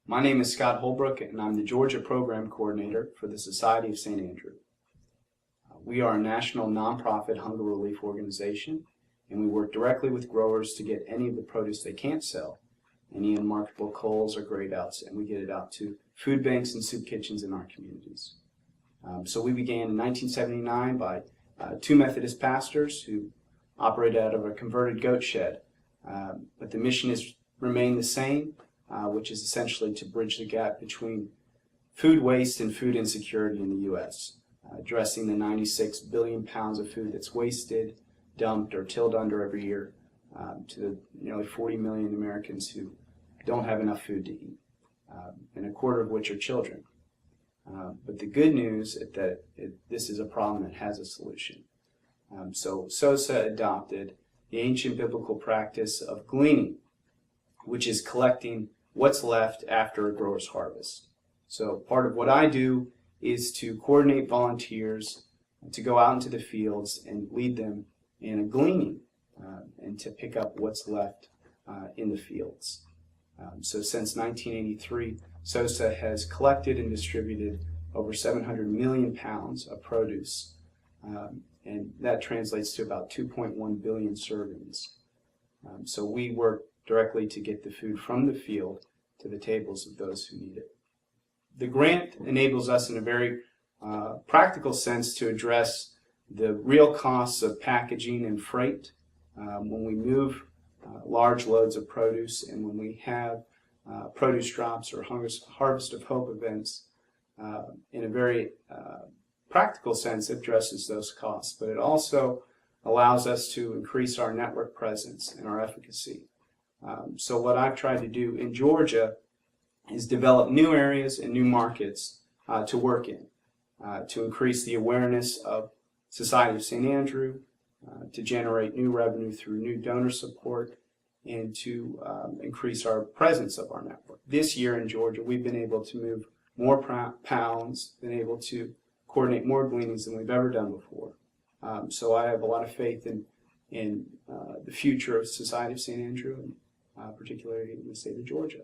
My name is Scott Holbrook, and I'm the Georgia Program Coordinator for the Society of St. Andrew. We are a national nonprofit hunger relief organization, and we work directly with growers to get any of the produce they can't sell, any unmarketable coals or grade outs, and we get it out to food banks and soup kitchens in our communities. So we began in 1979 by two Methodist pastors who operated out of a converted goat shed, but the mission has remained the same, which is essentially to bridge the gap between food waste and food insecurity in the U.S., addressing the 96 billion pounds of food that's wasted, dumped, or tilled under every year to the nearly 40 million Americans who don't have enough food to eat, and a quarter of which are children. But the good news is that this is a problem that has a solution. So Sosa adopted the ancient biblical practice of gleaning, which is collecting what's left after a grower's harvest. So part of what I do is to coordinate volunteers to go out into the fields and lead them in a gleaning and to pick up what's left in the fields. So since 1983, Sosa has collected and distributed over 700 million pounds of produce, and that translates to about 2.1 billion servings. So we work directly to get the food from the field to the tables of those who need it. The grant enables us in a very practical sense to address the real costs of packaging and freight when we move large loads of produce, and when we have produce drops or Harvest of Hope events. In a very practical sense, it addresses those costs, but it also allows us to increase our network presence and our efficacy. So what I've tried to do in Georgia is develop new areas and new markets to work in, to increase the awareness of Society of St. Andrew, to generate new revenue through new donor support, and to increase our presence of our network. This year in Georgia, we've been able to move more pounds, been able to coordinate more gleanings than we've ever done before. So I have a lot of faith in the future of Society of St. Andrew, and particularly in the state of Georgia.